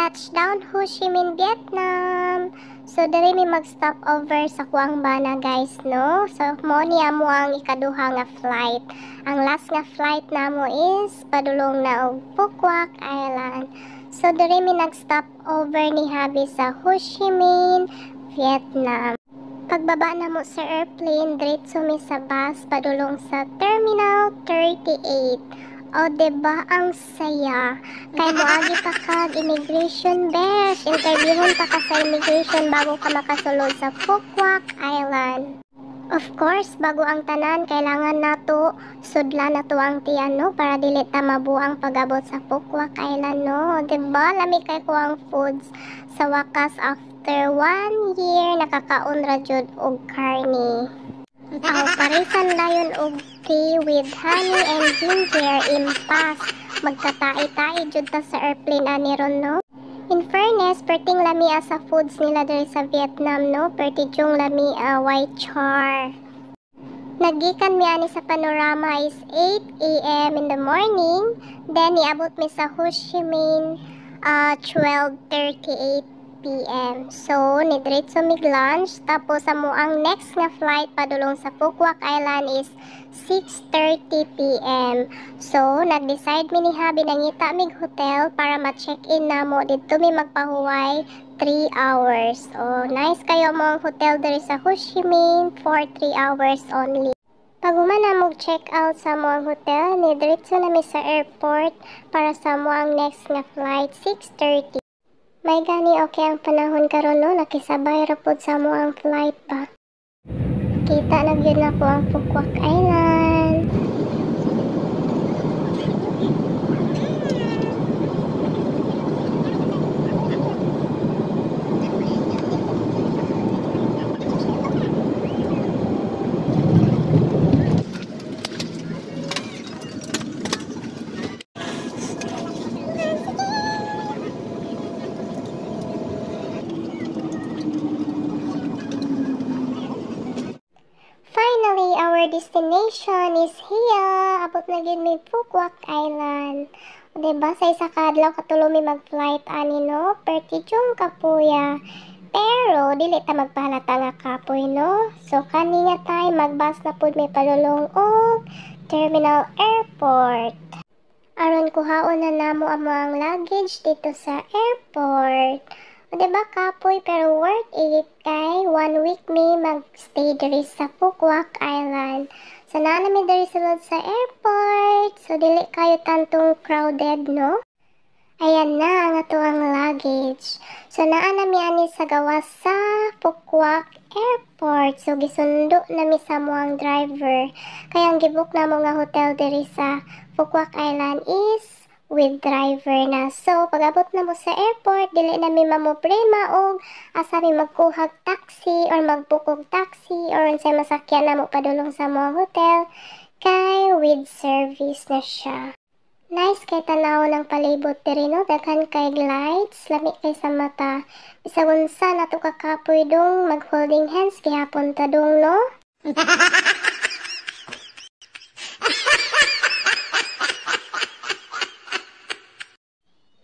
Touchdown Ho Chi Minh, Vietnam. So diri mi mag-stop over sa Quang Bana guys, no? So mo niya mo ang ikaduha nga flight. Ang last nga flight namo is padulong na og Phu Quoc Island. So diri mi nag-stop over ni Habi sa Ho Chi Minh, Vietnam. Pagbaba na mo sa airplane, diretso mi sa bus padulong sa Terminal 38. O, diba ang saya? Kay moagi pa kag immigration besh. Interviewon pa ka sa immigration bago ka makasulod sa Phu Quoc Island. Of course, bago ang tanan, kailangan nato sudlan nato ang tiyan, no? Para dili ta mabuang pag-abot sa Phu Quoc Island, no? Diba? Lami kay ko ang foods. Sa wakas, after 1 year, nakakaon ra jud og karni. Parisan dayon og tea with honey and ginger impas. Magkatai-tai jud ta sa airplane ani ron, no? In fairness, perting lami sa foods nila diri sa Vietnam, no? Perti jung lami white char. Nagikan mi ani sa panorama is 8 AM in the morning. Then niabot mi sa Ho Chi Minh 12:38 PM. So, nidiretso mig lunch. Tapos, ang next nga flight padulong sa Phu Quoc Island is 6:30 PM. So, nag-decide mi ni Habi nangita mig hotel para ma-check-in na mo. Dito mi magpahuway 3 hours. Oh, nice kayo mo ang hotel diri sa Ho Chi Minh for 3 hours only. Pag na mo check out sa mo ang hotel, nidiretso na mi sa airport para sa mo ang next nga flight 6:30. May gani okay ang panahon karon, no? Nakisabay ra pod sa mo ang flight ba. Kita na gyud na po ang Phu Quoc Island. Finally, our destination is here. Abot na gyud mi Phu Quoc Island. O diba, sa isa ka adlaw katulo mi mag-flight ani, no? Perti jung kapuya. Pero dili ta magpahalata nga kapoy, no? So kani nga tay magbus na pud mi padulong og Terminal Airport. Aron kuhaon na namo ang mga luggage dito sa airport. O diba kapoy, pero worth it kay 1 week mi mag-stay diri sa Phu Quoc Island. So naa na mi diri sulod sa airport. So dili kayo tantong crowded, no? Ayan na ang ato ang luggage. So naa na mi ani sa gawas sa Phu Quoc Airport. So gisundo na mi sa moang driver. Kaya ang gibook na mo nga hotel diri sa Phu Quoc Island is with driver na. So, pag-abot na mo sa airport, dili na mi mamoblema og asa mi magkuhag taxi or magbukog taxi or unsay masakyan na mo padulong sa mga hotel kay with service na siya. Nice kay tanaw ng palibot diri, no? Daghan kay lights, lami kay sa mata. Bisag unsa nato kakapoy dong mag-holding hands gihapon ta dong, no?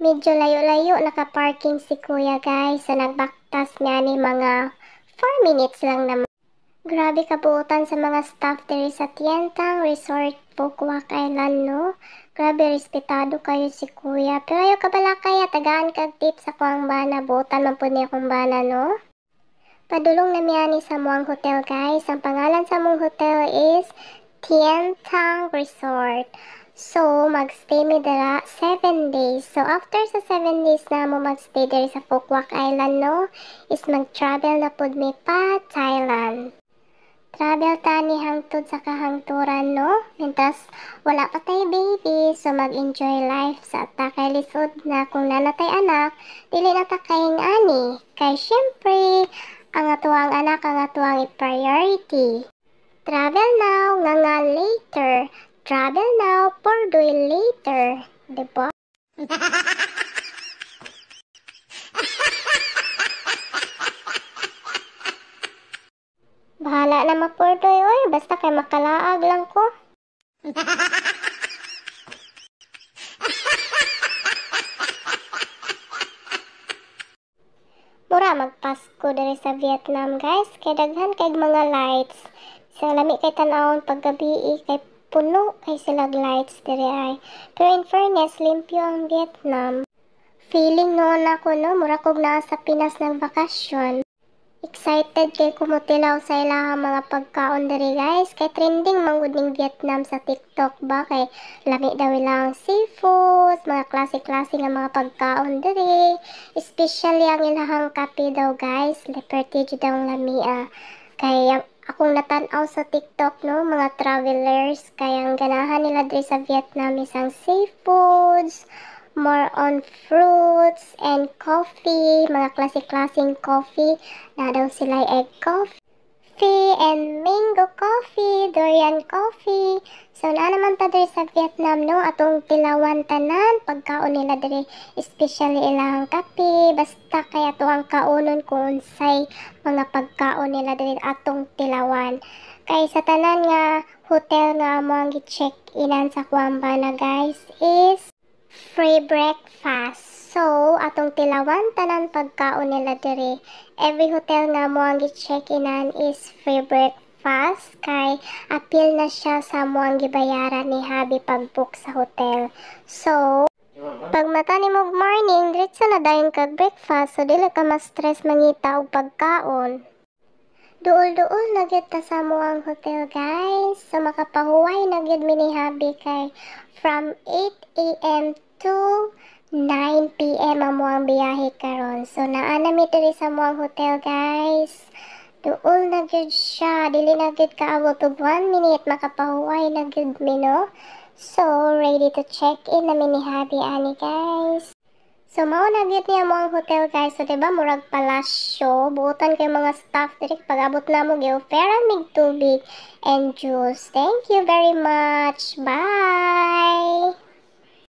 Medyo layo-layo naka-parking si kuya guys. So nagbaktas niya ni mga 4 minutes lang naman. Grabe kabuutan sa mga staff diri sa Tien Thanh Resort Phu Quoc Island, no? Grabe respetado kayo si kuya. Pero ayo kabala kaya tagaan kag tip sa Quang Bana. Buutan man po niya Quang Bana, no? Padulong na miyani sa muang hotel guys. Ang pangalan sa muang hotel is Tien Thanh Resort. So, magstay mi dira 7 days. So, after sa 7 days na mo magstay diri sa Phu Quoc Island, no, is mag-travel na pud mi pa Thailand. Travel ta ni hangtod sa kahangturan, no? Mintas wala pa tay baby, so mag-enjoy life sa ta kay lisod na kung nanatay anak, dili na ta kayong ani. Kay syempre, ang atuang anak ang atuang priority. Travel now, nga later. Travel now, pordoy later. Diba? Bahala na mapordoy, oy. Basta kay makalaag lang ko. Ura magpasko diri sa Vietnam guys, kay daghan kay mga lights. Sa lami kay tan-awon paggabi kay puno kay silag lights diri ay. Pero in fairness, limpyo ang Vietnam. Feeling noon ako no, mura kog naa sa Pinas ng bakasyon. Excited kay kumutilaw sa ilahang mga pagkaon diri guys, kay trending manggod ning Vietnam sa TikTok ba, kay lami daw ilang seafoods, mga klase-klase nga mga pagkaon diri, especially ang ilahang kape daw guys, Liberty daw ang lami kay akong natan-aw sa TikTok no, mga travelers, kay ang ganahan nila diri sa Vietnam isang seafoods, more on fruits and coffee, mga klase-klaseng coffee, na daw sila egg coffee and mango coffee, durian coffee. So na naman ta diri sa Vietnam no, atong tilawan tanan pagkaon nila diri, especially ilang kape, basta kay ato ang kaunon kung unsay mga pagkaon nila diri atong tilawan. Kay sa tanan nga hotel nga mo ang gi-check-inan sa Kuamba na guys is free breakfast. So, atong tilawan tanan pagkaon nila diri. Every hotel nga mo ang gi-check-inan is free breakfast, kay appeal na siya sa mo ang gibayaran ni Habi pag-book sa hotel. So, pag mata ni mo morning, diretso na dayon kag breakfast, so dili ka ma-stress mangita og pagkaon. Duol-duol na gyud ta sa mo ang hotel guys. So makapahuway na gyud mi ni Habi kay from 8 AM to 9 PM ang muang biyahe karon. So naa na mi diri sa muang hotel guys. Duol na gyud siya, dili na gyud kaabot og 1 minute makapahuway na gyud mi no. So ready to check in na mi ni Habi ani guys. So mao na gyud niya mo ang hotel guys. So diba murag palasyo, buotan kay mga staff diri pag-abot na mo gi-offeran mig tubig and juice. Thank you very much. Bye.